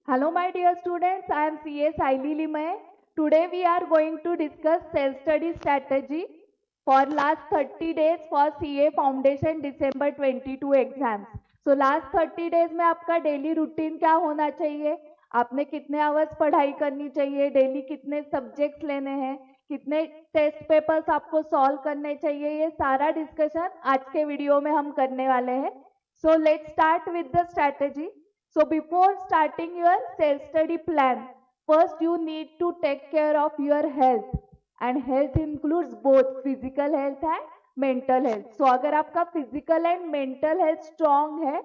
Hello, my dear students. I am CA Saili Limaye. Today we are going to discuss self-study strategy for last 30 days for CA Foundation December 22 exams. So last 30 days में आपका daily routine क्या होना चाहिए, आपने कितने hours पढ़ाई करनी चाहिए, डेली कितने सब्जेक्ट्स लेने हैं, कितने टेस्ट पेपर्स आपको सॉल्व करने चाहिए, ये सारा डिस्कशन आज के वीडियो में हम करने वाले हैं. So let's start with the strategy. So before starting your self-study plan, first you need to take care of your health, and health includes both physical health and mental health. So अगर आपका physical and mental health strong है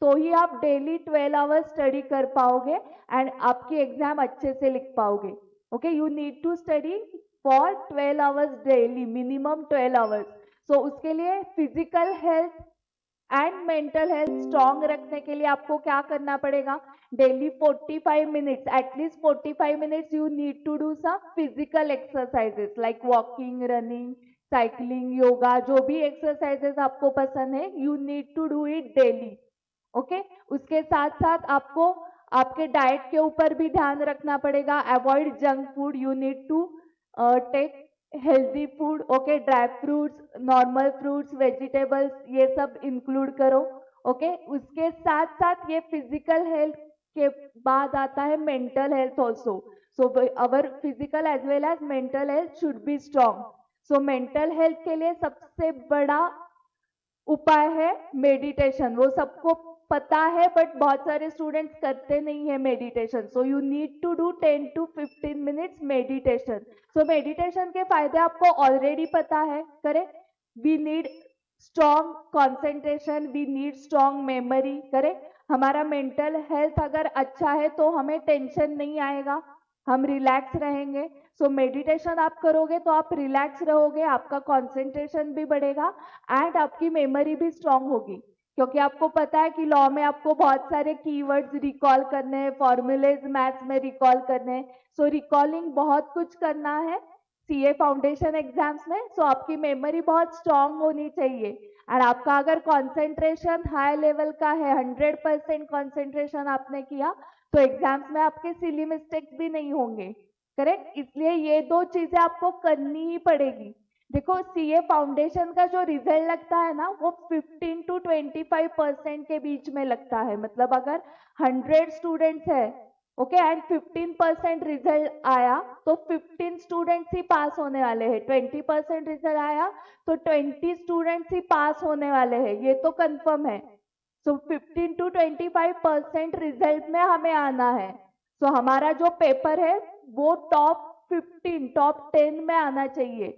तो ही आप daily 12 hours study कर पाओगे and आपकी exam अच्छे से लिख पाओगे. Okay, you need to study for 12 hours daily, minimum 12 hours. So उसके लिए physical health and mental health strong रखने के लिए आपको क्या करना पड़ेगा, daily 45 minutes, at least 45 minutes you need to do some physical exercises like walking, running, cycling, yoga, जो भी एक्सरसाइजेस आपको पसंद है you need to do it daily. Okay, उसके साथ साथ आपको आपके डाइट के ऊपर भी ध्यान रखना पड़ेगा. Avoid junk food, you need to take healthy food. Okay, dry fruits, normal fruits, vegetables, ये सब इंक्लूड करो. ओके, उसके साथ साथ ये फिजिकल हेल्थ के बाद आता है mental health also. So our physical as well as mental health should be strong. So mental health के लिए सबसे बड़ा उपाय है मेडिटेशन. वो सबको पता है बट बहुत सारे स्टूडेंट्स करते नहीं है meditation. So you need to do 10 to 15 minutes meditation. So meditation के फायदे आपको ऑलरेडी पता है. Correct, we need strong concentration, we need strong memory. Correct, हमारा मेंटल हेल्थ अगर अच्छा है तो हमें टेंशन नहीं आएगा, हम रिलैक्स रहेंगे. सो मेडिटेशन आप करोगे तो आप रिलैक्स रहोगे, आपका कॉन्सेंट्रेशन भी बढ़ेगा एंड आपकी मेमोरी भी स्ट्रांग होगी. क्योंकि आपको पता है कि लॉ में आपको बहुत सारे कीवर्ड्स रिकॉल करने हैं, फॉर्मूलेज मैथ्स में रिकॉल करने हैं. सो रिकॉलिंग बहुत कुछ करना है सीए फाउंडेशन एग्जाम्स में. सो आपकी मेमोरी बहुत स्ट्रांग होनी चाहिए एंड आपका अगर कॉन्सेंट्रेशन हाई लेवल का है, 100% कॉन्सेंट्रेशन आपने किया तो एग्जाम्स में आपके सिली मिस्टेक्स भी नहीं होंगे. करेक्ट, इसलिए ये दो चीजें आपको करनी ही पड़ेगी. देखो, सीए फाउंडेशन का जो रिजल्ट लगता है ना वो 15 to 25% के बीच में लगता है. मतलब अगर 100 स्टूडेंट्स है, ओके, एंड 15% रिजल्ट आया तो 15 स्टूडेंट्स ही पास होने वाले हैं. 20% रिजल्ट आया तो 20 स्टूडेंट्स ही पास होने वाले हैं, ये तो कंफर्म है. सो 15 to 25% रिजल्ट में हमें आना है. सो हमारा जो पेपर है वो टॉप 15, टॉप 10 में आना चाहिए.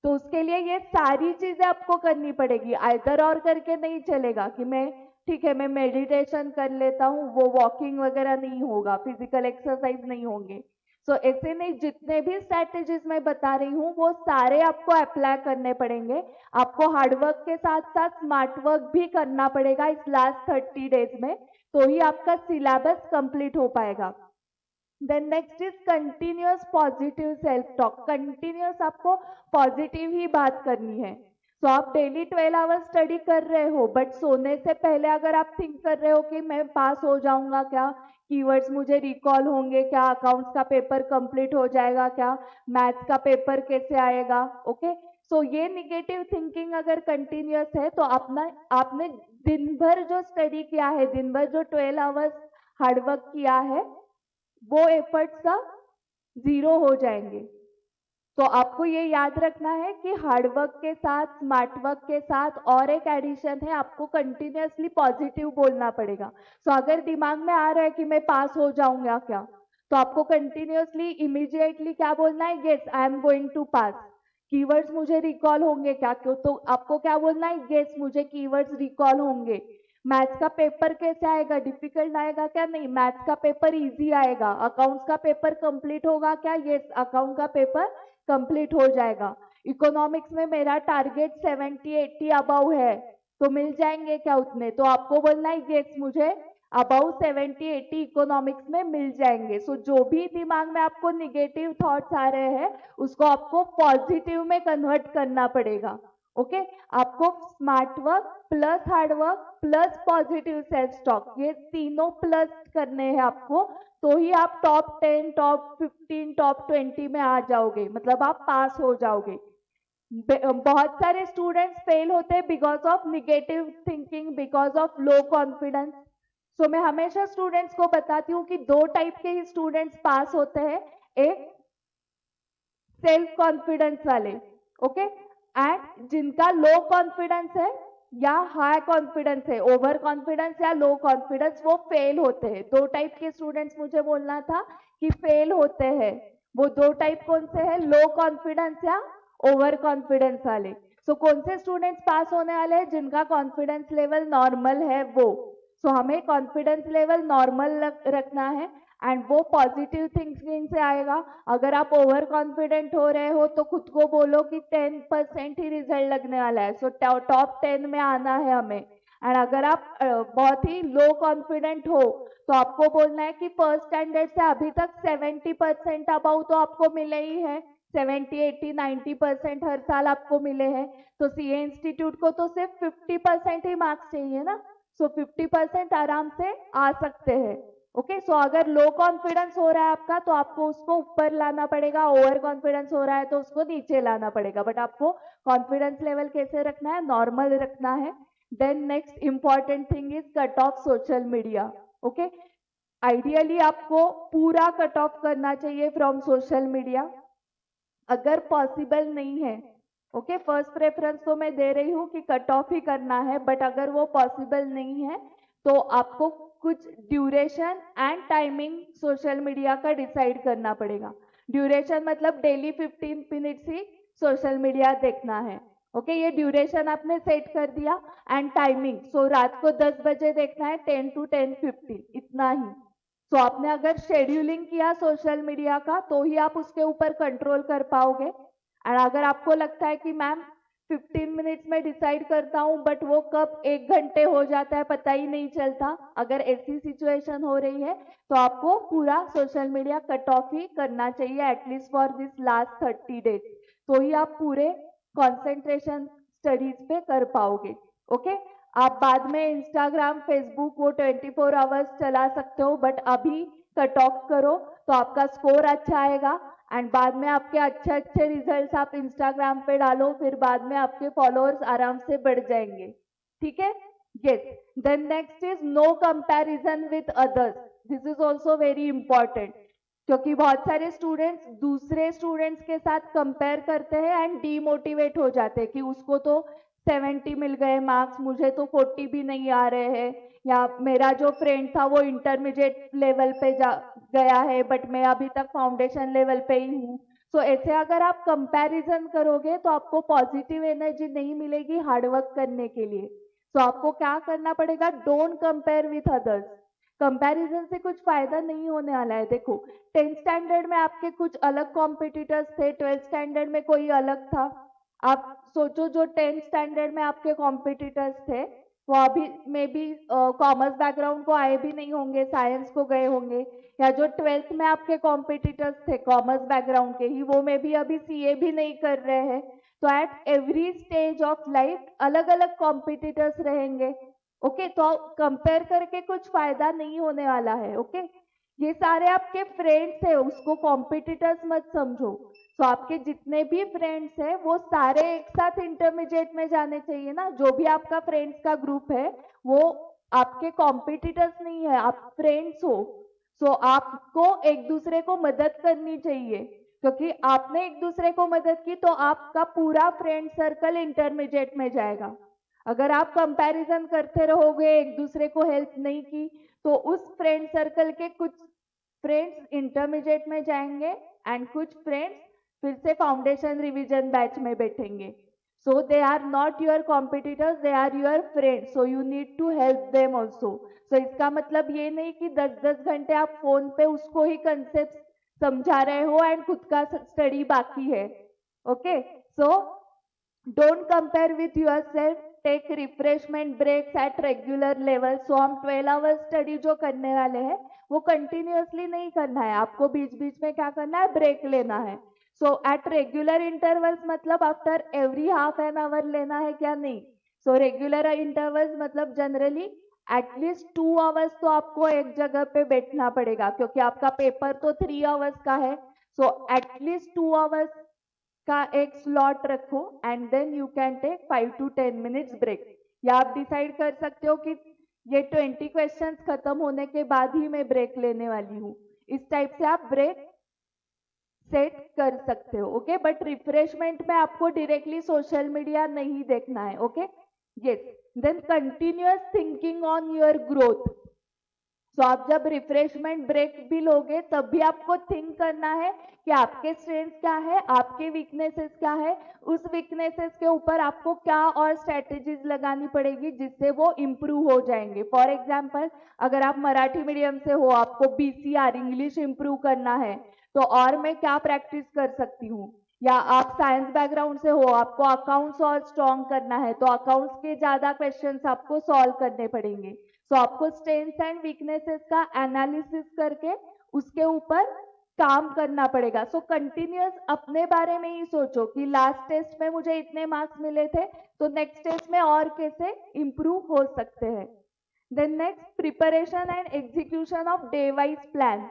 तो उसके लिए ये सारी चीजें आपको करनी पड़ेगी. आइदर और करके नहीं चलेगा कि मैं ठीक है मैं मेडिटेशन कर लेता हूँ, वो वॉकिंग वगैरह नहीं होगा, फिजिकल एक्सरसाइज नहीं होंगे. सो ऐसे नहीं, जितने भी स्ट्रैटेजीज मैं बता रही हूँ वो सारे आपको अप्लाई करने पड़ेंगे. आपको हार्डवर्क के साथ साथ स्मार्ट वर्क भी करना पड़ेगा इस लास्ट 30 डेज में, तो ही आपका सिलेबस कंप्लीट हो पाएगा. Then next is continuous positive self talk. Continuous आपको पॉजिटिव ही बात करनी है. सो आप डेली 12 आवर्स स्टडी कर रहे हो बट सोने से पहले अगर आप थिंक कर रहे हो कि मैं पास हो जाऊंगा क्या, कीवर्ड्स मुझे रिकॉल होंगे क्या, अकाउंट्स का पेपर कंप्लीट हो जाएगा क्या, मैथ्स का पेपर कैसे आएगा. ओके, सो ये निगेटिव थिंकिंग अगर कंटिन्यूअस है तो आपने दिन भर जो स्टडी किया है, दिन भर जो 12 आवर्स हार्डवर्क किया है वो एफर्ट्स का जीरो हो जाएंगे. तो आपको ये याद रखना है कि हार्डवर्क के साथ, स्मार्ट वर्क के साथ और एक एडिशन है, आपको कंटिन्यूअसली पॉजिटिव बोलना पड़ेगा. सो अगर दिमाग में आ रहा है कि मैं पास हो जाऊंगा क्या, तो आपको कंटिन्यूअसली इमीडिएटली क्या बोलना है, yes I am going to pass. Keywords मुझे रिकॉल होंगे क्या, क्यों, तो आपको क्या बोलना है, येस मुझे कीवर्ड्स रिकॉल होंगे. मैथ्स का पेपर कैसे आएगा, डिफिकल्ट आएगा क्या, नहीं, मैथ्स का पेपर इजी आएगा. अकाउंट्स का पेपर कंप्लीट होगा क्या, यस अकाउंट का पेपर कंप्लीट हो जाएगा. इकोनॉमिक्स में मेरा टारगेट 70-80 अबव है तो मिल जाएंगे क्या उतने, तो आपको बोलना है यस मुझे अबव 70-80 इकोनॉमिक्स में मिल जाएंगे. सो जो भी दिमाग में आपको निगेटिव थॉट्स आ रहे हैं उसको आपको पॉजिटिव में कन्वर्ट करना पड़ेगा. ओके आपको smart work plus hard work plus positive self talk, ये तीनों प्लस करने हैं आपको, तो ही आप टॉप 10 टॉप 15 टॉप 20 में आ जाओगे, मतलब आप पास हो जाओगे। बहुत सारे स्टूडेंट्स फेल होते हैं because of negative thinking, because of low confidence. So मैं हमेशा स्टूडेंट्स को बताती हूँ कि दो टाइप के ही स्टूडेंट्स पास होते हैं, एक सेल्फ कॉन्फिडेंस वाले, ओके, एंड जिनका लो कॉन्फिडेंस है या हाई कॉन्फिडेंस है, ओवर कॉन्फिडेंस या लो कॉन्फिडेंस, वो फेल होते हैं। दो टाइप के स्टूडेंट्स मुझे बोलना था कि फेल होते हैं। वो दो टाइप कौन से हैं? लो कॉन्फिडेंस या ओवर कॉन्फिडेंस वाले। सो कौन से स्टूडेंट्स पास होने वाले हैं? जिनका कॉन्फिडेंस लेवल नॉर्मल है वो। सो हमें कॉन्फिडेंस लेवल नॉर्मल रखना है एंड वो पॉजिटिव थिंकिंग से आएगा। अगर आप ओवर कॉन्फिडेंट हो रहे हो तो खुद को बोलो कि 10% ही रिजल्ट लगने वाला है, सो टॉप 10 में आना है हमें। एंड अगर आप बहुत ही लो कॉन्फिडेंट हो तो आपको बोलना है कि फर्स्ट स्टैंडर्ड से अभी तक 70% अबाउ तो आपको मिले ही है, 70 80 90% हर साल आपको मिले हैं। तो सीए इंस्टीट्यूट को तो सिर्फ 50% ही मार्क्स चाहिए ना, सो 50% आराम से आ सकते हैं। ओके सो अगर लो कॉन्फिडेंस हो रहा है आपका तो आपको उसको ऊपर लाना पड़ेगा, ओवर कॉन्फिडेंस हो रहा है तो उसको नीचे लाना पड़ेगा, बट आपको कॉन्फिडेंस लेवल कैसे रखना है? नॉर्मल रखना है। Then next important thing is cut off social media. Okay ideally आपको पूरा कट ऑफ करना चाहिए फ्रॉम सोशल मीडिया, अगर पॉसिबल नहीं है। ओके फर्स्ट प्रेफरेंस तो मैं दे रही हूँ कि कट ऑफ ही करना है, बट अगर वो पॉसिबल नहीं है तो आपको कुछ duration and timing social media का डिसाइड करना पड़ेगा। ड्यूरेशन मतलब डेली 15 मिनट्स ही सोशल मीडिया देखना है। ओके ये ड्यूरेशन आपने सेट कर दिया एंड टाइमिंग, सो रात को 10 बजे देखना है 10 to 10:15, इतना ही। सो आपने अगर शेड्यूलिंग किया सोशल मीडिया का तो ही आप उसके ऊपर कंट्रोल कर पाओगे। एंड अगर आपको लगता है कि मैम 15 मिनट्स में डिसाइड करता हूँ बट वो कब 1 घंटे हो जाता है पता ही नहीं चलता, अगर ऐसी सिचुएशन हो रही है तो आपको पूरा सोशल मीडिया कट ऑफ ही करना चाहिए at least for this last 30 days, तो ही आप पूरे कंसंट्रेशन स्टडीज पे कर पाओगे। ओके आप बाद में इंस्टाग्राम फेसबुक वो 24 आवर्स चला सकते हो, बट अभी कट ऑफ करो तो आपका स्कोर अच्छा आएगा एंड बाद में आपके अच्छे अच्छे रिजल्ट्स आप इंस्टाग्राम पे डालो, फिर बाद में आपके फॉलोअर्स आराम से बढ़ जाएंगे। ठीक है, yes. Then next is no comparison with others, this is also very important, क्योंकि बहुत सारे स्टूडेंट्स दूसरे स्टूडेंट्स के साथ कंपेयर करते हैं एंड डीमोटिवेट हो जाते हैं कि उसको तो 70 मिल गए मार्क्स, मुझे तो 40 भी नहीं आ रहे हैं, या मेरा जो फ्रेंड था वो इंटरमीडिएट लेवल पे जा गया है बट मैं अभी तक फाउंडेशन लेवल पे ही हूँ। सो ऐसे अगर आप कंपैरिजन करोगे तो आपको पॉजिटिव एनर्जी नहीं मिलेगी हार्डवर्क करने के लिए। सो आपको क्या करना पड़ेगा? Don't compare with others. Comparison से कुछ फायदा नहीं होने वाला है। देखो 10th स्टैंडर्ड में आपके कुछ अलग कॉम्पिटिटर्स थे, 12th स्टैंडर्ड में कोई अलग था। आप सोचो जो 10th स्टैंडर्ड में आपके कॉम्पिटिटर्स थे वो अभी मे बी कॉमर्स बैकग्राउंड को आए भी नहीं होंगे, साइंस को गए होंगे, या जो 12th में आपके कॉम्पिटिटर्स थे कॉमर्स बैकग्राउंड के ही, वो मे बी अभी सीए भी नहीं कर रहे हैं। तो at every stage of life अलग अलग कॉम्पिटिटर्स रहेंगे। ओके तो कंपेयर करके कुछ फायदा नहीं होने वाला है। ओके ये सारे आपके फ्रेंड्स है, उसको कॉम्पिटिटर्स मत समझो। तो आपके जितने भी फ्रेंड्स हैं वो सारे एक साथ इंटरमीडिएट में जाने चाहिए ना, जो भी आपका फ्रेंड्स का ग्रुप है वो आपके कॉम्पिटिटर्स नहीं है, आप फ्रेंड्स हो। सो आपको एक दूसरे को मदद करनी चाहिए, क्योंकि आपने एक दूसरे को मदद की तो आपका पूरा फ्रेंड सर्कल इंटरमीडिएट में जाएगा। अगर आप कंपैरिजन करते रहोगे, एक दूसरे को हेल्प नहीं की, तो उस फ्रेंड सर्कल के कुछ फ्रेंड्स इंटरमीडिएट में जाएंगे एंड कुछ फ्रेंड्स फिर से फाउंडेशन रिवीजन बैच में बैठेंगे। So they are not your competitors, they are your friends, so you need to help them also. So इसका मतलब ये नहीं कि 10-10 घंटे आप फोन पे उसको ही कंसेप्ट समझा रहे हो एंड खुद का स्टडी बाकी है। Okay so don't compare with yourself, take refreshment breaks at regular level. So हम 12 आवर्स स्टडी जो करने वाले हैं वो कंटिन्यूअसली नहीं करना है, आपको बीच बीच में क्या करना है? ब्रेक लेना है। सो एट रेगुलर इंटरवल्स मतलब after every half an hour लेना है क्या? नहीं। सो रेगुलर इंटरवल्स मतलब जनरली एटलीस्ट 2 आवर्स तो आपको एक जगह पे बैठना पड़ेगा, क्योंकि आपका पेपर तो 3 आवर्स का है। सो एटलीस्ट 2 आवर्स का एक स्लॉट रखो and then you can take 5 to 10 minutes break. या आप डिसाइड कर सकते हो कि ये 20 क्वेश्चंस खत्म होने के बाद ही मैं ब्रेक लेने वाली हूँ, इस टाइप से आप ब्रेक सेट कर सकते हो। ओके, बट रिफ्रेशमेंट में आपको डायरेक्टली सोशल मीडिया नहीं देखना है। Okay, yes. Then continuous thinking on your growth. So आप जब रिफ्रेशमेंट ब्रेक भी लोगे तब भी आपको थिंक करना है कि आपके स्ट्रेंथ क्या है, आपके वीकनेसेस क्या है, उस वीकनेसेस के ऊपर आपको क्या और स्ट्रेटेजीज लगानी पड़ेगी जिससे वो इम्प्रूव हो जाएंगे। फॉर एग्जाम्पल, अगर आप मराठी मीडियम से हो, आपको बीसीआर इंग्लिश इम्प्रूव करना है, तो और मैं क्या प्रैक्टिस कर सकती हूँ? या आप साइंस बैकग्राउंड से हो, आपको अकाउंट्स और स्ट्रॉन्ग करना है, तो अकाउंट्स के ज्यादा क्वेश्चंस आपको सॉल्व करने पड़ेंगे। सो आपको स्ट्रेंथ्स एंड वीकनेसेस का एनालिसिस करके उसके ऊपर काम करना पड़ेगा। सो कंटिन्यूअस अपने बारे में ही सोचो कि लास्ट टेस्ट में मुझे इतने मार्क्स मिले थे, तो नेक्स्ट टेस्ट में और कैसे इंप्रूव हो सकते हैं। Then next, preparation and execution of day wise plan.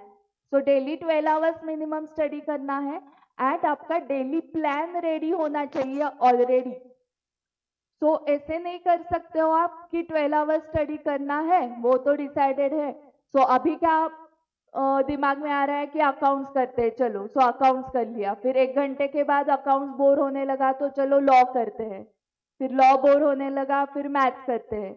So daily 12 hours minimum study करना है एंड आपका डेली प्लान रेडी होना चाहिए ऑलरेडी। सो ऐसे नहीं कर सकते हो आप कि 12 आवर्स स्टडी करना है, वो तो डिसाइडेड है। सो अभी क्या दिमाग में आ रहा है कि अकाउंट्स करते हैं, चलो सो अकाउंट्स कर लिया, फिर 1 घंटे के बाद अकाउंट्स बोर होने लगा तो चलो लॉ करते हैं, फिर लॉ बोर होने लगा फिर मैथ्स करते हैं।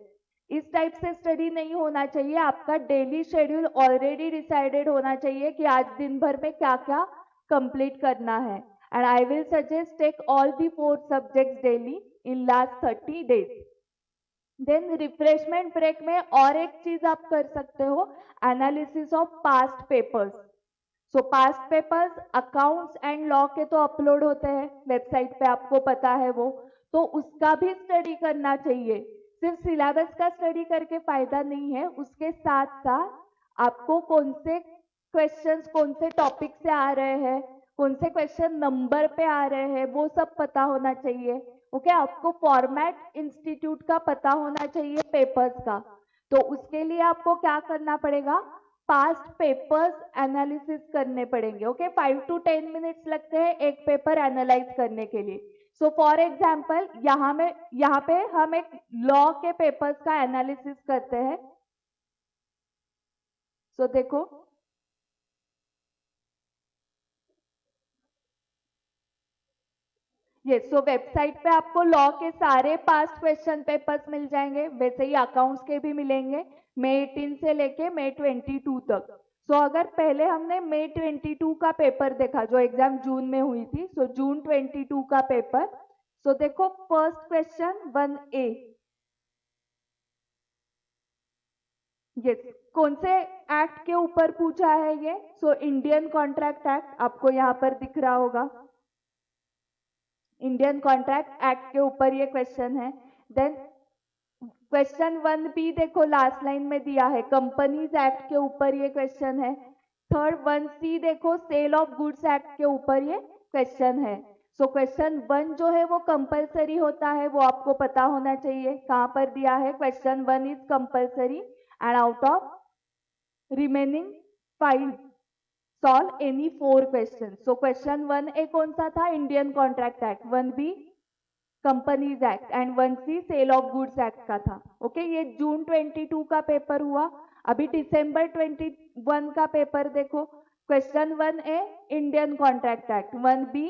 इस टाइप से स्टडी नहीं होना चाहिए। आपका डेली शेड्यूल ऑलरेडी डिसाइडेड होना चाहिए कि आज दिन भर में क्या क्या कंप्लीट करना है। And I will suggest take all the 4 subjects daily in last 30 days। Then refreshment break में और एक चीज आप कर सकते हो, analysis of past papers. So past papers accounts and law के तो अपलोड होते हैं वेबसाइट पे, आपको पता है वो, तो उसका भी स्टडी करना चाहिए। सिर्फ सिलेबस का स्टडी करके फायदा नहीं है, उसके साथ साथ आपको कौन से क्वेश्चंस कौन से टॉपिक से आ रहे हैं, कौन से क्वेश्चन नंबर पे आ रहे हैं, वो सब पता होना चाहिए। ओके, आपको फॉर्मेट इंस्टीट्यूट का पता होना चाहिए पेपर्स का। तो उसके लिए आपको क्या करना पड़ेगा? पास्ट पेपर्स एनालिसिस करने पड़ेंगे। ओके, 5 to 10 मिनट्स लगते हैं एक पेपर एनालाइज करने के लिए। सो फॉर एग्जाम्पल, यहाँ पे हम एक लॉ के पेपर्स का एनालिसिस करते हैं। सो देखो, ये सो वेबसाइट पे आपको लॉ के सारे पास्ट क्वेश्चन पेपर्स मिल जाएंगे, वैसे ही अकाउंट्स के भी मिलेंगे, मई 18 से लेके मई 22 तक। सो अगर पहले हमने मई 22 का पेपर देखा जो एग्जाम जून में हुई थी, सो जून 22 का पेपर। सो देखो, फर्स्ट क्वेश्चन 1A, यस, कौन से एक्ट के ऊपर पूछा है ये? सो इंडियन कॉन्ट्रैक्ट एक्ट आपको यहाँ पर दिख रहा होगा, इंडियन कॉन्ट्रैक्ट एक्ट के ऊपर ये क्वेश्चन है। देन क्वेश्चन 1B देखो लास्ट लाइन में दिया है, कंपनीज एक्ट के ऊपर ये क्वेश्चन है। थर्ड 1C देखो, सेल ऑफ गुड्स एक्ट के ऊपर ये क्वेश्चन है। सो क्वेश्चन 1 जो है वो कंपलसरी होता है, वो आपको पता होना चाहिए। कहाँ पर दिया है? Question 1 is compulsory and out of remaining 5 solve any 4 question. So question 1A कौन सा था? Indian contract act, 1B companies act and 1C sale of goods act का था। ओके, ये जून 22 का पेपर हुआ। अभी दिसंबर 21 का पेपर देखो, question 1A Indian contract act, 1B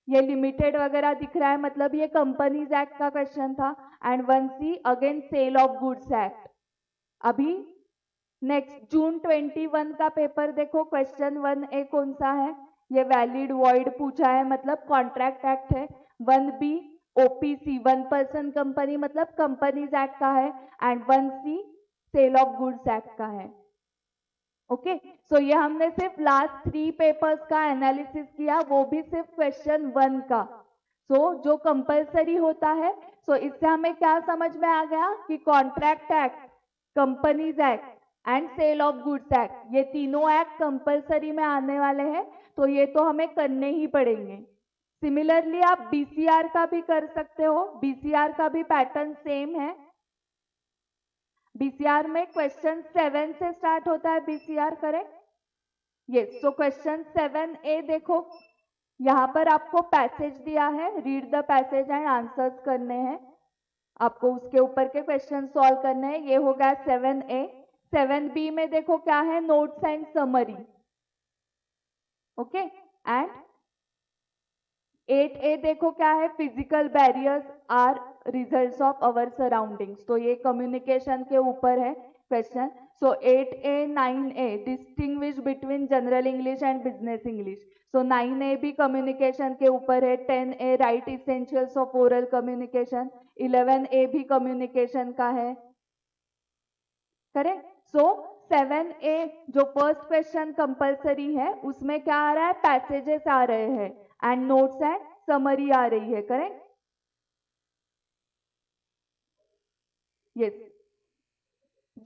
ये लिमिटेड वगैरह दिख रहा है, मतलब ये कंपनीज एक्ट का क्वेश्चन था, and 1C again sale of goods act. अभी नेक्स्ट जून 21 का पेपर देखो, क्वेश्चन 1A कौन सा है? ये वैलिड वॉइड पूछा है, मतलब कॉन्ट्रैक्ट एक्ट है। 1B OPC 1 पर्सन कंपनी, मतलब कंपनीज एक्ट का है, and 1C sale of goods act का है। ओके, सो ये हमने सिर्फ लास्ट 3 पेपर्स का एनालिसिस किया, वो भी सिर्फ क्वेश्चन 1 का। सो जो कंपलसरी होता है, सो इससे हमें क्या समझ में आ गया कि contract act, companies act, and sale of goods act, ये तीनों एक्ट कंपलसरी में आने वाले हैं, तो ये तो हमें करने ही पड़ेंगे। सिमिलरली आप बीसीआर का भी कर सकते हो, बीसीआर का भी पैटर्न सेम है। बीसीआर में क्वेश्चन 7 से स्टार्ट होता है BCR, correct? Yes, so question 7A देखो, यहाँ पर आपको पैसेज दिया है, read the passage and answers करने हैं, आपको उसके ऊपर के क्वेश्चन सॉल्व करने हैं। ये हो गया 7A। 7B में देखो क्या है, notes and summary, okay. And 8A देखो क्या है, physical barriers are results of our surroundings, तो ये कम्युनिकेशन के ऊपर है क्वेश्चन। So 8A 9A distinguish between general English and business English, so 9A भी कम्युनिकेशन के ऊपर है। 10A write essentials of oral communication, 11A भी कम्युनिकेशन का है, करेक्ट? सो 7A जो फर्स्ट क्वेश्चन कंपलसरी है, उसमें क्या आ रहा है, पैसेजेस आ रहे हैं एंड नोट्स एंड समरी आ रही है, करेक्ट? यस।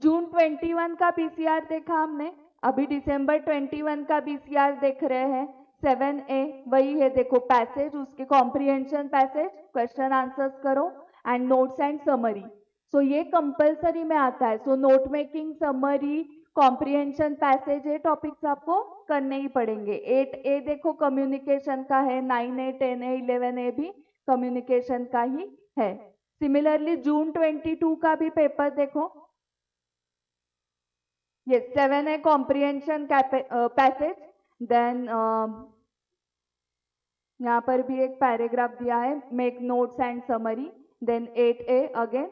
जून 21 का पीसीआर देखा हमने, अभी दिसंबर 21 का पीसीआर देख रहे हैं। 7A वही है, देखो पैसेज, उसके कॉम्प्रिहेंशन पैसेज, क्वेश्चन आंसर्स करो and notes and summary, so ये कंपलसरी में आता है। So note making, summary, comprehension passage, ये टॉपिक्स आपको करने ही पड़ेंगे। 8A देखो कम्युनिकेशन का है, 9A 10A 11A भी कम्युनिकेशन का ही है। सिमिलरली जून 22 का भी पेपर देखो, ये 7A कॉम्प्रिहेंशन पैसेज, देन यहाँ पर भी एक पैराग्राफ दिया है, make notes and summary. Then 8A again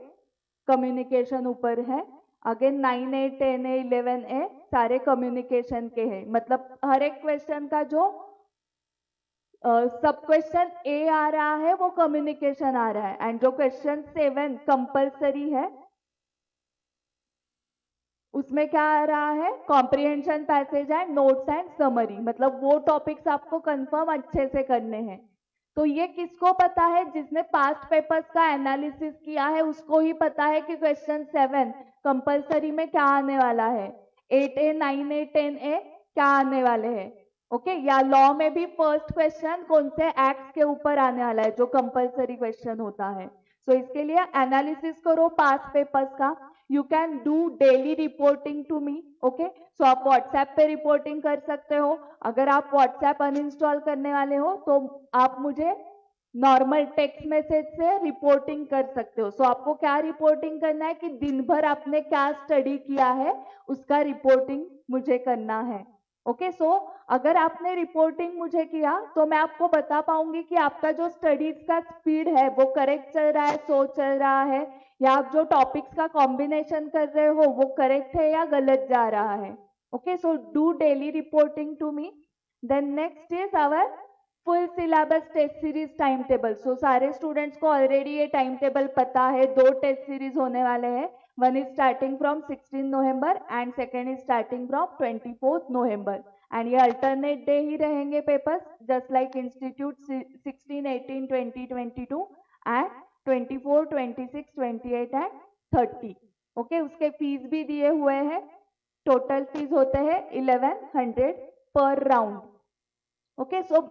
communication ऊपर है, अगेन 9A 10A 11A सारे कम्युनिकेशन के हैं, मतलब हर एक क्वेश्चन का जो सब क्वेश्चन ए आ रहा है वो कम्युनिकेशन आ रहा है, एंड जो क्वेश्चन 7 कंपलसरी है उसमें क्या आ रहा है, comprehension passage and notes and summary, मतलब वो टॉपिक्स आपको कंफर्म अच्छे से करने हैं। तो ये किसको पता है, जिसने पास्ट पेपर्स का एनालिसिस किया है उसको ही पता है कि क्वेश्चन 7 कंपलसरी में क्या आने वाला है, 8A 9A 10A क्या आने वाले हैं, ओके। या लॉ में भी फर्स्ट क्वेश्चन कौन से एक्ट के ऊपर आने वाला है जो कंपलसरी क्वेश्चन होता है। सो इसके लिए एनालिसिस करो पास्ट पेपर्स का। You can do daily reporting to me, okay. So आप व्हाट्सएप पे रिपोर्टिंग कर सकते हो, अगर आप व्हाट्सएप अनइंस्टॉल करने वाले हो तो आप मुझे नॉर्मल टेक्स्ट मैसेज से रिपोर्टिंग कर सकते हो। सो आपको क्या रिपोर्टिंग करना है कि दिन भर आपने क्या स्टडी किया है उसका रिपोर्टिंग मुझे करना है, ओके। सो अगर आपने रिपोर्टिंग मुझे किया तो मैं आपको बता पाऊंगी कि आपका जो स्टडीज का स्पीड है वो करेक्ट चल रहा है, सो चल रहा है, या आप जो टॉपिक्स का कॉम्बिनेशन कर रहे हो वो करेक्ट है या गलत जा रहा है, okay. So do daily reporting to me. Then next is our full syllabus test series time table. So सारे स्टूडेंट्स को ऑलरेडी ये टाइम टेबल पता है, 2 टेस्ट सीरीज होने वाले हैं, one is starting from 16 November and second is starting from 24 November, and ये alternate day ही रहेंगे papers, just like institute 16, 18, 20, 22 and 24, 26, 28 and 30, okay. उसके फीस भी दिए हुए हैं, टोटल फीस होते हैं 1100 पर राउंड, ओके। सो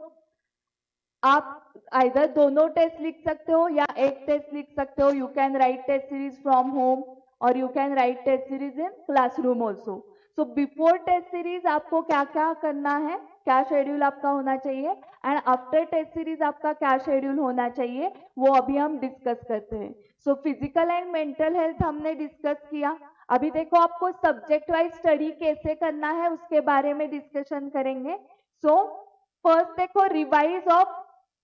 आप आइदर दोनों टेस्ट लिख सकते हो या एक टेस्ट लिख सकते हो, you can write test series from home और you can write test series in classroom also. So before test series आपको क्या क्या करना है, क्या शेड्यूल आपका होना चाहिए, एंड आफ्टर टेस्ट सीरीज आपका क्या शेड्यूल होना चाहिए, वो अभी हम डिस्कस करते हैं। So physical and mental health हमने डिस्कस किया, अभी देखो आपको सब्जेक्ट वाइज स्टडी कैसे करना है उसके बारे में डिस्कशन करेंगे। सो फर्स्ट देखो,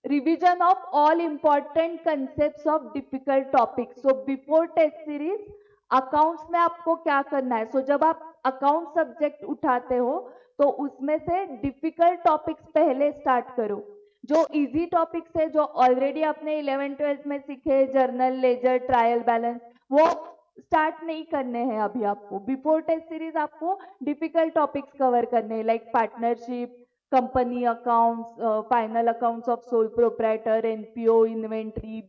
revision of all important concepts of difficult topics. So before test series accounts में आपको क्या करना है, जब आप अकाउंट सब्जेक्ट उठाते हो तो उसमें से डिफिकल्ट टॉपिक्स पहले स्टार्ट करो, जो इजी टॉपिक्स है जो ऑलरेडी आपने 11th-12th में सीखे, जर्नल, लेजर, ट्रायल बैलेंस, वो स्टार्ट नहीं करने हैं अभी आपको। बिफोर टेस्ट सीरीज आपको डिफिकल्ट टॉपिक्स कवर करने हैं, like partnership, company accounts, final accounts of sole proprietor, NPO, inventory,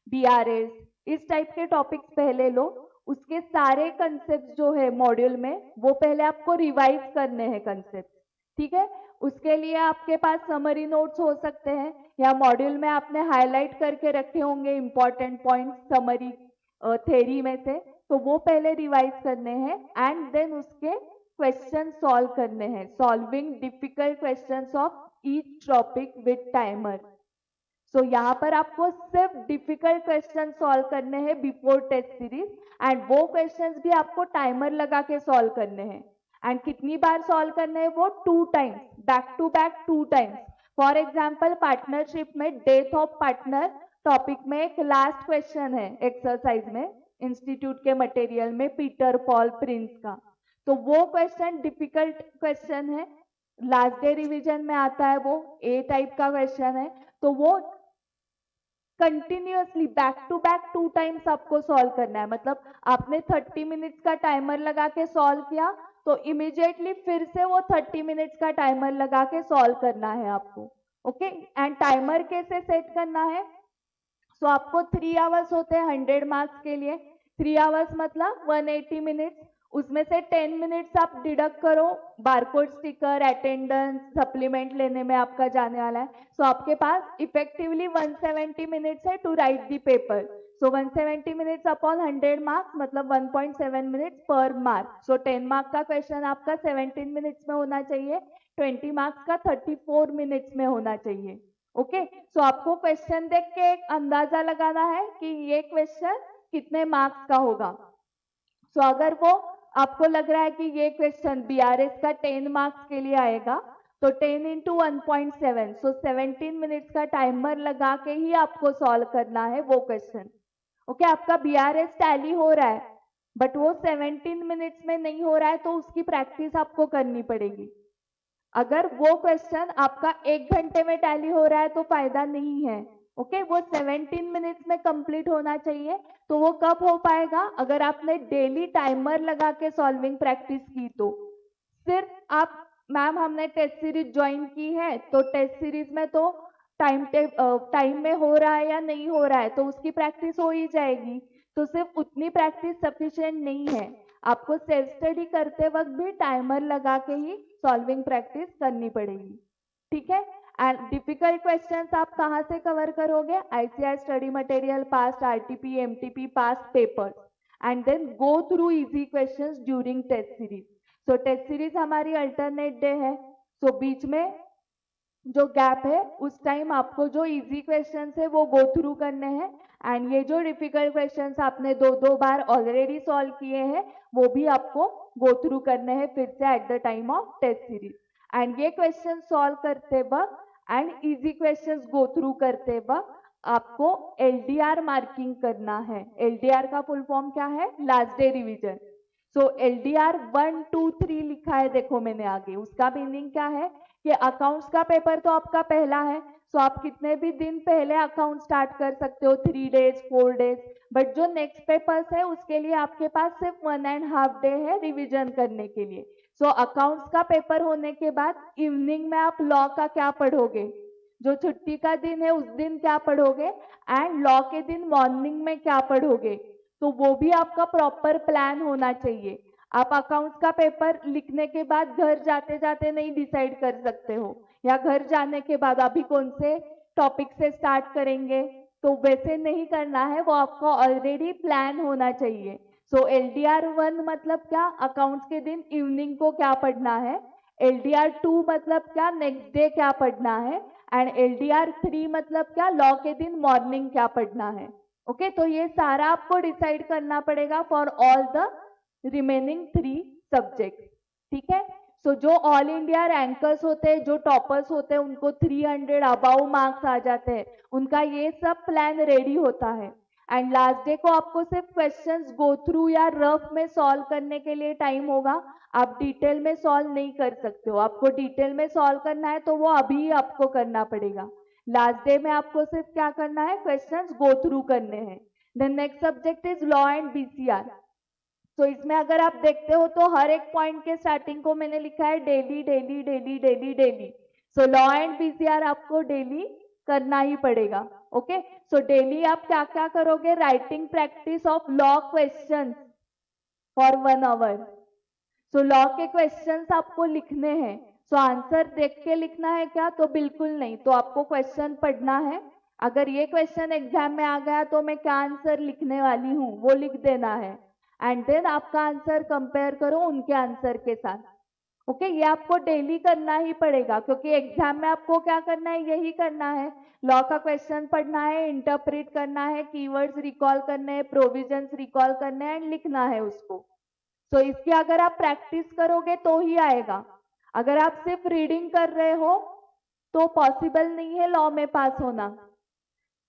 BRS, इस टाइप के टॉपिक्स पहले लो, उसके सारे कंसेप्ट जो है मॉड्यूल में वो पहले आपको रिवाइज करने हैं कंसेप्ट, ठीक है। उसके लिए आपके पास समरी नोट्स हो सकते हैं या मॉड्यूल में आपने हाईलाइट करके रखे होंगे इंपॉर्टेंट पॉइंट्स समरी थ्योरी में से, तो वो पहले रिवाइज करने हैं एंड देन उसके क्वेश्चन सॉल्व करने हैं, solving difficult questions of each topic with timer. So यहाँ पर आपको सिर्फ डिफिकल्ट क्वेश्चन सॉल्व करने हैं बिफोर टेस्ट सीरीज एंड वो क्वेश्चंस भी आपको टाइमर लगा के सॉल्व करने हैं एंड कितनी बार सॉल्व करने हैं वो 2 times, back to back 2 times. For example partnership में डेथ ऑफ पार्टनर टॉपिक में एक लास्ट क्वेश्चन है एक्सरसाइज में इंस्टीट्यूट के मटेरियल में पीटर पॉल प्रिंस का, तो वो क्वेश्चन डिफिकल्ट क्वेश्चन है, लास्ट डे रिवीजन में आता है, वो ए टाइप का क्वेश्चन है, तो वो continuously back to back 2 times आपको सॉल्व करना है। मतलब आपने 30 मिनट्स का टाइमर लगा के सॉल्व किया तो इमीडिएटली फिर से वो 30 मिनट्स का टाइमर लगा के सॉल्व करना है आपको, ओके। एंड टाइमर कैसे सेट करना है, सो आपको 3 आवर्स होते हैं 100 मार्क्स के लिए, 3 आवर्स मतलब 180 मिनट्स, उसमें से 10 मिनट्स आप डिडक्ट करो, बारकोड स्टिकर अटेंडेंस सप्लीमेंट लेने में आपका जाने वाला है, सो आपके पास इफेक्टिवली 170 मिनट्स है to write the paper. So 170 minutes upon 100 marks मतलब 1.7 मिनट्स पर मार्क। सो 10 मार्क्स का क्वेश्चन आपका 17 मिनट्स में होना चाहिए, 20 मार्क्स का 34 मिनट्स में होना चाहिए, ओके। सो आपको क्वेश्चन देख के एक अंदाजा लगाना है कि ये क्वेश्चन कितने मार्क्स का होगा। सो अगर वो आपको लग रहा है कि ये क्वेश्चन बीआरएस का 10 मार्क्स के लिए आएगा तो 10 इंटू 1.7, सो 17 मिनट्स का टाइमर लगा के ही आपको सॉल्व करना है वो क्वेश्चन, ओके। आपका बीआरएस टैली हो रहा है बट वो 17 मिनट्स में नहीं हो रहा है तो उसकी प्रैक्टिस आपको करनी पड़ेगी। अगर वो क्वेश्चन आपका 1 घंटे में टैली हो रहा है तो फायदा नहीं है, ओके। वो 17 मिनट्स में कंप्लीट होना चाहिए, तो वो कब हो पाएगा, अगर आपने डेली टाइमर लगा के सॉल्विंग प्रैक्टिस की तो। सिर्फ आप मैम हमने टेस्ट सीरीज ज्वाइन की है तो टेस्ट सीरीज में तो टाइम में हो रहा है या नहीं हो रहा है तो उसकी प्रैक्टिस हो ही जाएगी, तो सिर्फ उतनी प्रैक्टिस सफिशिएंट नहीं है, आपको सेल्फ स्टडी करते वक्त भी टाइमर लगा के ही सॉल्विंग प्रैक्टिस करनी पड़ेगी, ठीक है। एंड डिफिकल्ट क्वेश्चंस आप कहाँ से कवर करोगे, ICAI study material, past RTP, MTP, past papers, and then go through easy questions during test series. So test series हमारी अल्टरनेट डे है, सो बीच में जो गैप है उस टाइम आपको जो इजी क्वेश्चंस है वो गो थ्रू करने हैं एंड ये जो डिफिकल्ट क्वेश्चंस आपने 2-2 बार ऑलरेडी सॉल्व किए हैं वो भी आपको गो थ्रू करने हैं फिर से at the time of test series. And ये क्वेश्चन सॉल्व करते वक्त and easy questions go through करते वक्त आपको एलडीआर मार्किंग करना है। एलडीआर का फुल फॉर्म क्या है, लास्ट डे रिवीजन। सो एलडीआर 1, 2, 3 लिखा है देखो मैंने आगे, उसका मीनिंग क्या है कि अकाउंट्स का पेपर तो आपका पहला है, सो आप कितने भी दिन पहले अकाउंट स्टार्ट कर सकते हो, 3 डेज 4 डेज, बट जो नेक्स्ट पेपर्स है उसके लिए आपके पास सिर्फ 1.5 डे है रिवीजन करने के लिए। सो अकाउंट्स का पेपर होने के बाद इवनिंग में आप लॉ का क्या पढ़ोगे, जो छुट्टी का दिन है उस दिन क्या पढ़ोगे एंड लॉ के दिन मॉर्निंग में क्या पढ़ोगे, तो वो भी आपका प्रॉपर प्लान होना चाहिए। आप अकाउंट्स का पेपर लिखने के बाद घर जाते जाते नहीं डिसाइड कर सकते हो या घर जाने के बाद अभी कौन से टॉपिक से स्टार्ट करेंगे, तो वैसे नहीं करना है, वो आपका ऑलरेडी प्लान होना चाहिए। सो एलडीआर 1 मतलब क्या, अकाउंट्स के दिन इवनिंग को क्या पढ़ना है, एलडीआर 2 मतलब क्या, नेक्स्ट डे क्या पढ़ना है, एंड एलडीआर 3 मतलब क्या, लॉ के दिन मॉर्निंग क्या पढ़ना है, ओके। तो ये सारा आपको डिसाइड करना पड़ेगा for all the remaining 3 subject, ठीक है। सो जो ऑल इंडिया रैंकर्स होते हैं, जो टॉपर्स होते हैं, उनको 300 अबाउ मार्क्स आ जाते हैं, उनका ये सब प्लान रेडी होता है एंड लास्ट डे को आपको सिर्फ क्वेश्चंस गो थ्रू या रफ में सॉल्व करने के लिए टाइम होगा, आप डिटेल में सॉल्व नहीं कर सकते हो। आपको डिटेल में सॉल्व करना है तो वो अभी आपको करना पड़ेगा, लास्ट डे में आपको सिर्फ क्या करना है, क्वेश्चंस गो थ्रू करने हैं। The next subject is law and BCR. तो इसमें अगर आप देखते हो तो हर एक पॉइंट के स्टार्टिंग को मैंने लिखा है daily daily daily daily daily. So law and BCR आपको डेली करना ही पड़ेगा, ओके। सो डेली आप क्या क्या करोगे, writing practice of law questions, for 1 hour. So law के क्वेश्चंस आपको लिखने हैं। सो आंसर देख के लिखना है क्या? तो बिल्कुल नहीं, तो आपको क्वेश्चन पढ़ना है। अगर ये क्वेश्चन एग्जाम में आ गया तो मैं क्या आंसर लिखने वाली हूँ वो लिख देना है, एंड देन आपका आंसर कंपेयर करो उनके आंसर के साथ। ओके, ये आपको डेली करना ही पड़ेगा, क्योंकि एग्जाम में आपको क्या करना है, यही करना है। लॉ का क्वेश्चन पढ़ना है, इंटरप्रेट करना है, कीवर्ड्स रिकॉल करने हैं, प्रोविजंस रिकॉल करने हैं, एंड लिखना है उसको। सो इसकी अगर आप प्रैक्टिस करोगे तो ही आएगा। अगर आप सिर्फ रीडिंग कर रहे हो तो पॉसिबल नहीं है लॉ में पास होना।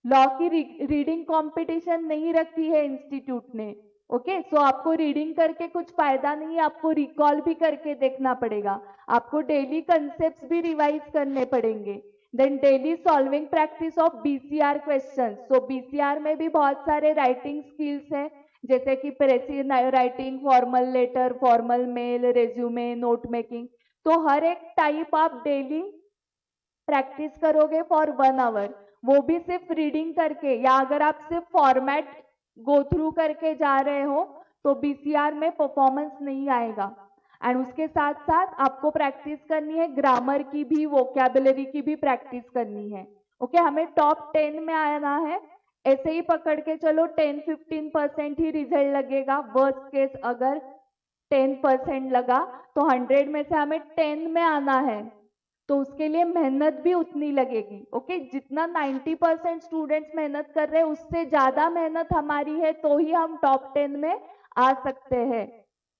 लॉ की रीडिंग कंपटीशन नहीं रखी है इंस्टीट्यूट ने। ओके, सो आपको रीडिंग करके कुछ फायदा नहीं है, आपको रिकॉल भी करके देखना पड़ेगा, आपको डेली कंसेप्ट्स भी रिवाइज करने पड़ेंगे। Then daily solving practice of BCR question. So BCR में भी बहुत सारे राइटिंग स्किल्स हैं, जैसे कि precis writing, formal letter, formal mail, resume, note making. तो हर एक टाइप आप डेली प्रैक्टिस करोगे फॉर 1 आवर, वो भी सिर्फ रीडिंग करके, या अगर आप सिर्फ फॉर्मेट गो थ्रू करके जा रहे हो तो बीसीआर में परफॉर्मेंस नहीं आएगा। एंड उसके साथ साथ आपको प्रैक्टिस करनी है ग्रामर की भी, वोकैबुलरी की भी प्रैक्टिस करनी है। ओके, हमें टॉप 10 में आना है। ऐसे ही पकड़ के चलो 10-15% ही रिजल्ट लगेगा। वर्स्ट केस अगर 10% लगा तो 100 में से हमें 10 में आना है, तो उसके लिए मेहनत भी उतनी लगेगी। ओके, जितना 90% स्टूडेंट्स मेहनत कर रहे हैं उससे ज्यादा मेहनत हमारी है, तो ही हम टॉप 10 में आ सकते हैं।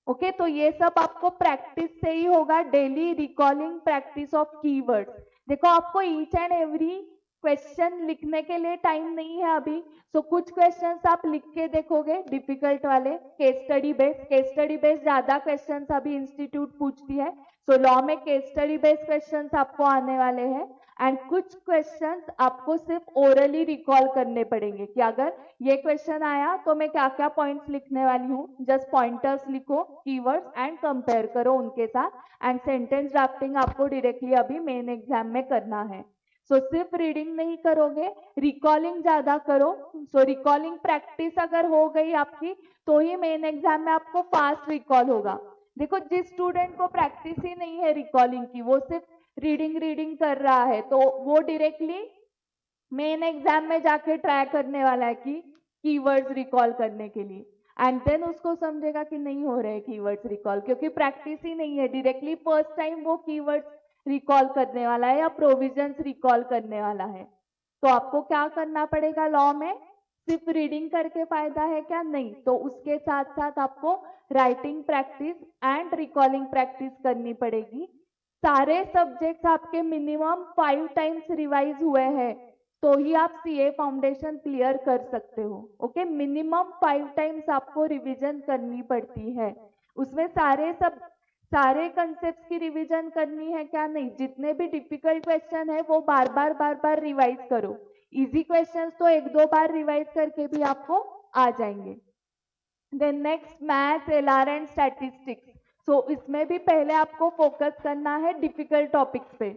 ओके, तो ये सब आपको प्रैक्टिस से ही होगा, daily recalling practice of keywords. देखो, आपको ईच एंड एवरी क्वेश्चन लिखने के लिए टाइम नहीं है अभी। सो कुछ क्वेश्चंस आप लिख के देखोगे, डिफिकल्ट वाले, केस स्टडी बेस्ड ज्यादा क्वेश्चंस अभी इंस्टीट्यूट पूछती है। सो लॉ में केस स्टडी बेस्ड क्वेश्चंस आपको आने वाले हैं, एंड कुछ क्वेश्चंस आपको सिर्फ ओरली रिकॉल करने पड़ेंगे कि अगर ये क्वेश्चन आया तो मैं क्या क्या पॉइंट्स लिखने वाली हूँ। जस्ट पॉइंटर्स लिखो, कीवर्ड्स, एंड कंपेयर करो उनके साथ, एंड सेंटेंस ड्राफ्टिंग आपको डायरेक्टली अभी मेन एग्जाम में करना है। सो सिर्फ रीडिंग नहीं करोगे, रिकॉलिंग ज्यादा करो। सो रिकॉलिंग प्रैक्टिस अगर हो गई आपकी तो ही मेन एग्जाम में आपको फास्ट रिकॉल होगा। देखो, जिस स्टूडेंट को प्रैक्टिस ही नहीं है रिकॉलिंग की, वो सिर्फ रीडिंग कर रहा है, तो वो डायरेक्टली मेन एग्जाम में जाके ट्राई करने वाला है कि कीवर्ड्स रिकॉल करने के लिए, एंड देन उसको समझेगा कि नहीं हो रहे कीवर्ड्स रिकॉल, क्योंकि प्रैक्टिस ही नहीं है। डायरेक्टली फर्स्ट टाइम वो कीवर्ड्स रिकॉल करने वाला है या प्रोविजंस रिकॉल करने वाला है। तो आपको क्या करना पड़ेगा लॉ में? सिर्फ रीडिंग करके फायदा है क्या? नहीं, तो उसके साथ साथ आपको writing practice and recalling practice करनी पड़ेगी। सारे सब्जेक्ट्स आपके मिनिमम 5 टाइम्स रिवाइज हुए हैं तो ही आप सीए फाउंडेशन क्लियर कर सकते हो। ओके, मिनिमम 5 टाइम्स आपको रिवीजन करनी पड़ती है। उसमें सारे कंसेप्ट्स की रिवीजन करनी है क्या? नहीं, जितने भी डिफिकल्ट क्वेश्चन है वो बार बार रिवाइज करो। इजी क्वेश्चंस तो 1-2 बार रिवाइज करके भी आपको आ जाएंगे। Then next, maths, LR and statistics. So इसमें भी पहले आपको फोकस करना है डिफिकल्ट टॉपिक्स पे।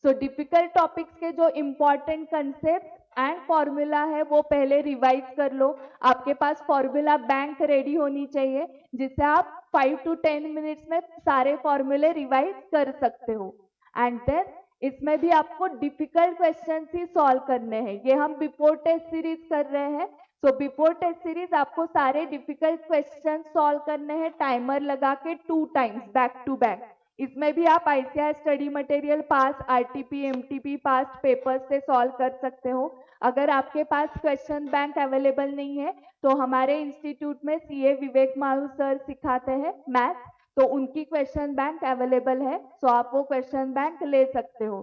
सो डिफिकल्ट टॉपिक्स के जो इंपॉर्टेंट कंसेप्ट एंड फॉर्मूला है वो पहले रिवाइज कर लो। आपके पास फॉर्मूला बैंक रेडी होनी चाहिए, जिससे आप 5 to 10 मिनट्स में सारे फॉर्मूले रिवाइज कर सकते हो। एंड देन इसमें भी आपको डिफिकल्ट क्वेश्चन ही सॉल्व करने हैं। ये हम बिफोर टेस्ट सीरीज कर रहे हैं। सो बिफोर टेस्ट सीरीज आपको सारे डिफिकल्ट क्वेश्चन सॉल्व करने हैं, टाइमर लगा के 2 टाइम्स बैक टू बैक। इसमें भी आप आईसीआई स्टडी मटेरियल पास, आरटीपी, एमटीपी पास पेपर से सॉल्व कर सकते हो। अगर आपके पास क्वेश्चन बैंक अवेलेबल नहीं है तो हमारे इंस्टीट्यूट में सीए विवेक मारू सर सिखाते हैं मैथ, तो उनकी क्वेश्चन बैंक अवेलेबल है, सो आप वो क्वेश्चन बैंक ले सकते हो।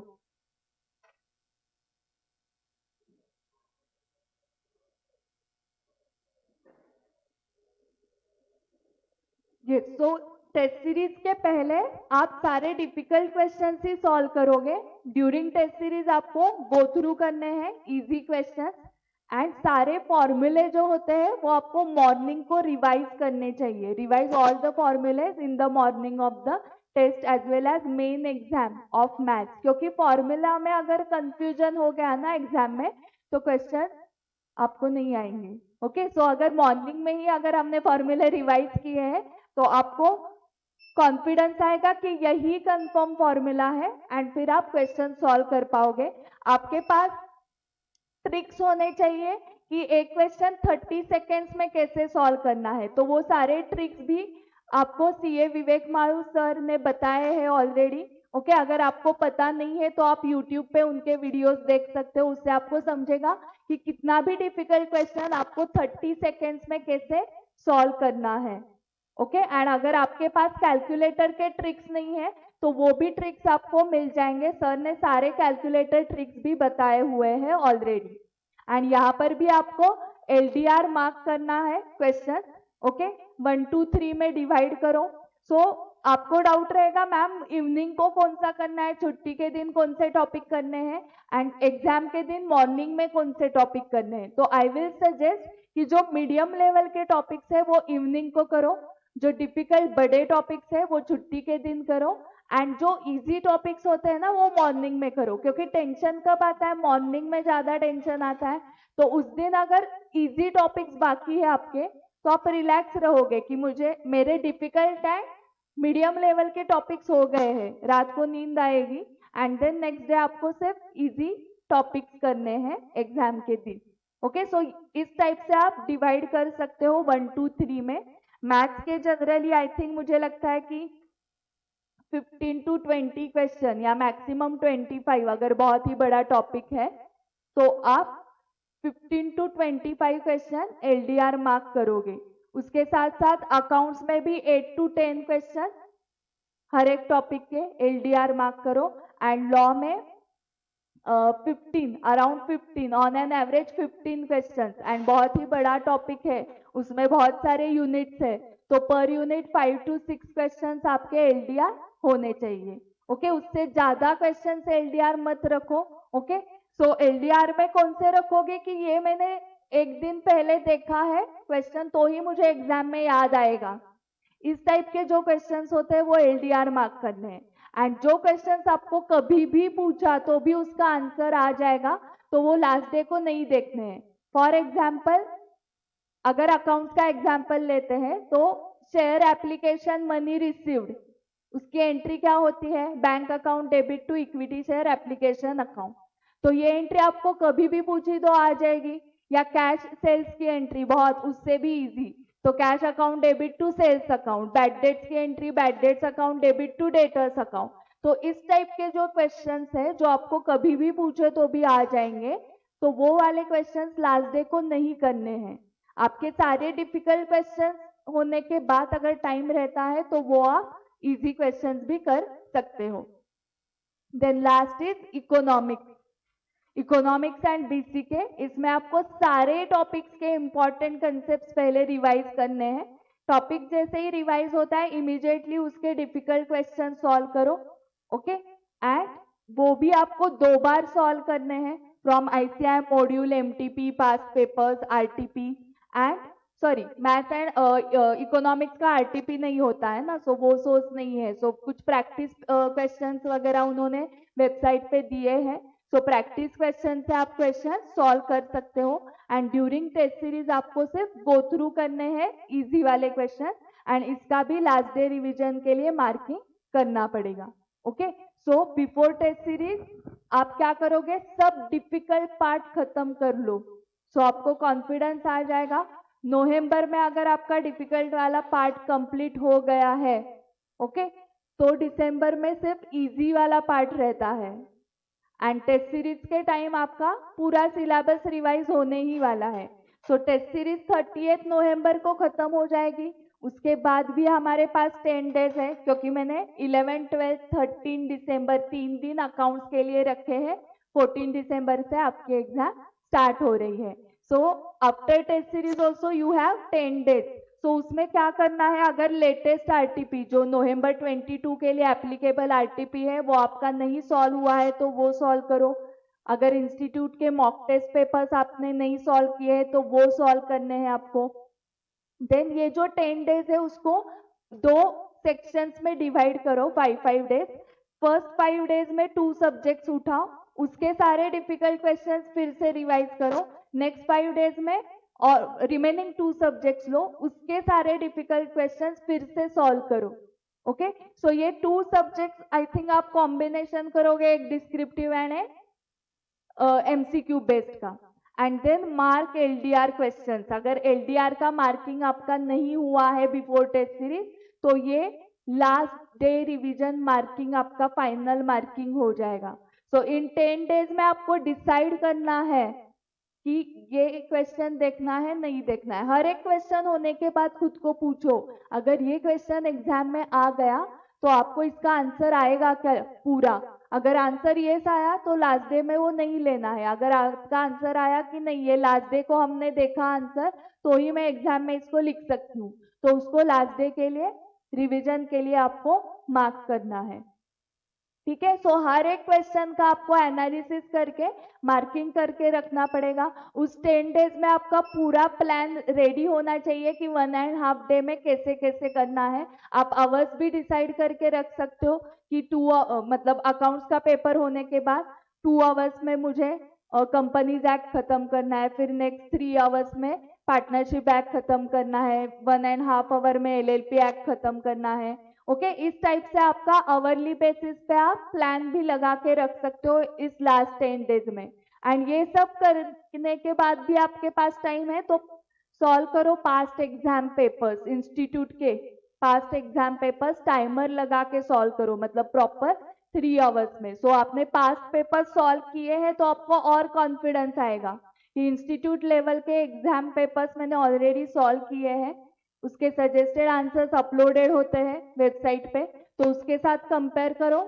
ये सो टेस्ट सीरीज के पहले आप सारे डिफिकल्ट क्वेश्चन ही सॉल्व करोगे। ड्यूरिंग टेस्ट सीरीज आपको गो थ्रू करने हैं इजी क्वेश्चन, एंड सारे फॉर्मूले जो होते हैं वो आपको मॉर्निंग को रिवाइज करने चाहिए। Revise all the formulas in the morning of the test as well as main exam of maths, क्योंकि फॉर्मूला में अगर कंफ्यूजन हो गया ना एग्जाम में तो क्वेश्चन आपको नहीं आएंगे। ओके, सो अगर मॉर्निंग में ही अगर हमने फॉर्मूले रिवाइज किए हैं तो आपको कॉन्फिडेंस आएगा कि यही कंफर्म फॉर्मूला है एंड फिर आप क्वेश्चन सॉल्व कर पाओगे। आपके पास ट्रिक्स होने चाहिए कि एक क्वेश्चन 30 सेकेंड्स में कैसे सॉल्व करना है, तो वो सारे ट्रिक्स भी आपको सीए विवेक मारू सर ने बताए हैं ऑलरेडी। ओके, अगर आपको पता नहीं है तो आप यूट्यूब पे उनके वीडियोस देख सकते हो, उससे आपको समझेगा कि कितना भी डिफिकल्ट क्वेश्चन आपको 30 सेकेंड्स में कैसे सॉल्व करना है। ओके, एंड अगर आपके पास कैलकुलेटर के ट्रिक्स नहीं है तो वो भी ट्रिक्स आपको मिल जाएंगे, सर ने सारे कैलकुलेटर ट्रिक्स भी बताए हुए हैं ऑलरेडी। एंड यहाँ पर भी आपको एलडीआर मार्क करना है क्वेश्चन। ओके, 1 2 3 में डिवाइड करो। सो आपको डाउट रहेगा मैम इवनिंग को कौन सा करना है, छुट्टी के दिन कौन से टॉपिक करने हैं एंड एग्जाम के दिन मॉर्निंग में कौन से टॉपिक करने हैं। तो आई विल सजेस्ट कि जो मीडियम लेवल के टॉपिक्स है वो इवनिंग को करो, जो डिफिकल्ट बड़े टॉपिक्स है वो छुट्टी के दिन करो, एंड जो इजी टॉपिक्स होते हैं ना वो मॉर्निंग में करो, क्योंकि टेंशन कब आता है, मॉर्निंग में ज्यादा टेंशन आता है। तो उस दिन अगर इजी टॉपिक्स बाकी है आपके तो आप रिलैक्स रहोगे कि मुझे मेरे डिफिकल्ट है मीडियम लेवल के टॉपिक्स हो गए हैं, रात को नींद आएगी एंड देन नेक्स्ट डे आपको सिर्फ इजी टॉपिक्स करने हैं एग्जाम के दिन। ओके, सो इस टाइप से आप डिवाइड कर सकते हो 1 2 3 में। मैथ्स के जनरली आई थिंक मुझे लगता है कि 15 to 20 क्वेश्चन या मैक्सिमम 25, अगर बहुत ही बड़ा टॉपिक है तो आप 15 to 25 क्वेश्चन एलडीआर मार्क करोगे। उसके साथ साथ अकाउंट्स में भी 8 to 10 क्वेश्चन हर एक टॉपिक के एलडीआर मार्क करो, एंड लॉ में 15 around 15 on an average 15 questions, and बहुत ही बड़ा टॉपिक है, उसमें बहुत सारे यूनिट्स है, तो पर यूनिट 5 to 6 क्वेश्चंस आपके एलडीआर होने चाहिए। ओके, उससे ज्यादा क्वेश्चंस एलडीआर मत रखो। ओके, सो एलडीआर में कौन से रखोगे कि ये मैंने एक दिन पहले देखा है क्वेश्चन तो ही मुझे एग्जाम में याद आएगा, इस टाइप के जो क्वेश्चंस होते हैं वो एलडीआर मार्क करने हैं। एंड जो क्वेश्चंस आपको कभी भी पूछा तो भी उसका आंसर आ जाएगा तो वो लास्ट डे को नहीं देखने हैं। फॉर एग्जाम्पल अगर अकाउंट्स का एग्जाम्पल लेते हैं तो शेयर एप्लीकेशन मनी रिसीव्ड, उसकी एंट्री क्या होती है, bank account debit to equity share application account, तो ये एंट्री आपको कभी भी पूछी तो आ जाएगी। या कैश सेल्स की एंट्री बहुत उससे भी इजी, तो cash account debit to sales account, bad debts की entry bad debts account debit to debtors account. तो इस टाइप के जो क्वेश्चंस है जो आपको कभी भी पूछे तो भी आ जाएंगे, तो वो वाले क्वेश्चंस लास्ट डे को नहीं करने हैं। आपके सारे डिफिकल्ट क्वेश्चंस होने के बाद अगर टाइम रहता है तो वो आप इजी क्वेश्चंस भी कर सकते हो। Then last is economics, economics and BCK, इसमें आपको सारे टॉपिक्स के इंपॉर्टेंट कंसेप्ट पहले रिवाइज करने हैं। टॉपिक जैसे ही रिवाइज होता है इमीडिएटली उसके डिफिकल्ट क्वेश्चन सॉल्व करो। ओके, एंड वो भी आपको 2 बार सॉल्व करने हैं from ICI module, MTP, past papers, RTP and sorry math and economics का आरटीपी नहीं होता है ना, सो वो सोर्स नहीं है, सो कुछ प्रैक्टिस क्वेश्चंस वगैरह उन्होंने वेबसाइट पे दिए हैं, सो प्रैक्टिस क्वेश्चन से आप क्वेश्चन सॉल्व कर सकते हो। एंड ड्यूरिंग टेस्ट सीरीज आपको सिर्फ गो थ्रू करने हैं इजी वाले क्वेश्चन, एंड इसका भी लास्ट डे रिवीजन के लिए मार्किंग करना पड़ेगा। Okay, so before test series आप क्या करोगे, सब डिफिकल्ट पार्ट खत्म कर लो, सो आपको कॉन्फिडेंस आ जाएगा। नवंबर में अगर आपका डिफिकल्ट वाला पार्ट कंप्लीट हो गया है, ओके, तो दिसंबर में सिर्फ इजी वाला पार्ट रहता है, एंड टेस्ट सीरीज के टाइम आपका पूरा सिलेबस रिवाइज होने ही वाला है। सो टेस्ट सीरीज 30 नवंबर को खत्म हो जाएगी, उसके बाद भी हमारे पास 10 डेज है, क्योंकि मैंने 11, 12, 13 दिसंबर 3 दिन अकाउंट्स के लिए रखे हैं, 14 दिसंबर से आपकी एग्जाम स्टार्ट हो रही है। So after test series also you have 10 days. So उसमें क्या करना है, अगर लेटेस्ट आरटीपी जो नवंबर 22 के लिए एप्लीकेबल आरटीपी है वो आपका नहीं सॉल्व हुआ है तो वो सॉल्व करो। अगर इंस्टीट्यूट के मॉक टेस्ट पेपर्स आपने नहीं सॉल्व किए हैं तो वो सॉल्व करने हैं आपको। देन ये जो 10 डेज है उसको 2 सेक्शंस में डिवाइड करो, 5 डेज। फर्स्ट 5 डेज में 2 सब्जेक्ट्स उठाओ, उसके सारे डिफिकल्ट क्वेश्चंस फिर से रिवाइज करो। नेक्स्ट 5 डेज में और रिमेनिंग 2 सब्जेक्ट्स लो, उसके सारे डिफिकल्ट क्वेश्चंस फिर से सॉल्व करो। ओके, सो ये 2 सब्जेक्ट्स आई थिंक आप कॉम्बिनेशन करोगे, एक डिस्क्रिप्टिव एंड एमसीक्यू बेस्ड का, and then mark LDR questions. अगर एलडीआर का मार्किंग आपका नहीं हुआ है बिफोर टेस्ट सीरीज, तो ये लास्ट डे रिवीजन मार्किंग आपका फाइनल मार्किंग हो जाएगा। सो इन 10 डेज में आपको डिसाइड करना है कि ये क्वेश्चन देखना है नहीं देखना है। हर एक क्वेश्चन होने के बाद खुद को पूछो, अगर ये क्वेश्चन एग्जाम में आ गया तो आपको इसका आंसर आएगा क्या पूरा। अगर आंसर ये आया तो लास्ट डे में वो नहीं लेना है। अगर आपका आंसर आया कि नहीं ये लास्ट डे को हमने देखा आंसर, तो ही मैं एग्जाम में इसको लिख सकती हूँ, तो उसको लास्ट डे के लिए रिविजन के लिए आपको मार्क करना है। ठीक है, सो हर एक क्वेश्चन का आपको एनालिसिस करके मार्किंग करके रखना पड़ेगा। उस 10 डेज में आपका पूरा प्लान रेडी होना चाहिए कि 1.5 डे में कैसे कैसे करना है। आप आवर्स भी डिसाइड करके रख सकते हो कि 2 मतलब अकाउंट्स का पेपर होने के बाद 2 आवर्स में मुझे कंपनीज एक्ट खत्म करना है, फिर नेक्स्ट 3 आवर्स में पार्टनरशिप एक्ट खत्म करना है, 1.5 आवर में एलएलपी एक्ट खत्म करना है। ओके, इस टाइप से आपका आवरली बेसिस पे आप प्लान भी लगा के रख सकते हो इस लास्ट 10 डेज में। एंड ये सब करने के बाद भी आपके पास टाइम है तो सॉल्व करो पास्ट एग्जाम पेपर्स, इंस्टीट्यूट के पास्ट एग्जाम पेपर्स टाइमर लगा के सॉल्व करो, मतलब प्रॉपर 3 आवर्स में। सो आपने पास्ट पेपर सॉल्व किए हैं तो आपको और कॉन्फिडेंस आएगा कि इंस्टीट्यूट लेवल के एग्जाम पेपर्स मैंने ऑलरेडी सॉल्व किए हैं, उसके सजेस्टेड आंसर्स अपलोडेड होते हैं वेबसाइट पे, तो उसके साथ कंपेयर करो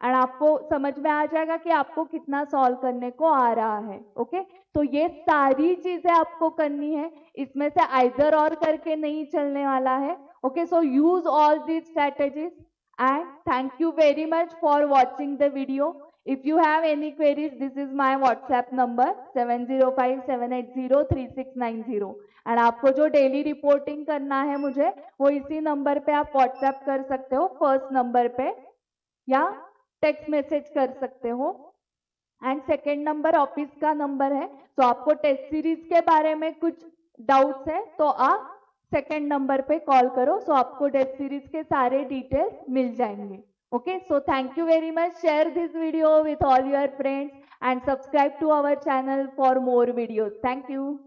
एंड आपको समझ में आ जाएगा कि आपको कितना सॉल्व करने को आ रहा है। ओके, तो ये सारी चीजें आपको करनी है, इसमें से आइदर और करके नहीं चलने वाला है। Okay, so use all these strategies and thank you very much for watching the video. If you have any queries, this is my WhatsApp number 7057803690 and आपको जो डेली रिपोर्टिंग करना है मुझे वो इसी नंबर पे आप व्हाट्सएप कर सकते हो, फर्स्ट नंबर पे, या टेक्स्ट मैसेज कर सकते हो। एंड सेकेंड नंबर ऑफिस का नंबर है, तो आपको टेस्ट सीरीज के बारे में कुछ डाउट्स है तो आप सेकेंड नंबर पे कॉल करो, सो आपको टेस्ट सीरीज के सारे डिटेल्स मिल जाएंगे। Okay, so thank you very much, share this video with all your friends and subscribe to our channel for more videos. Thank you.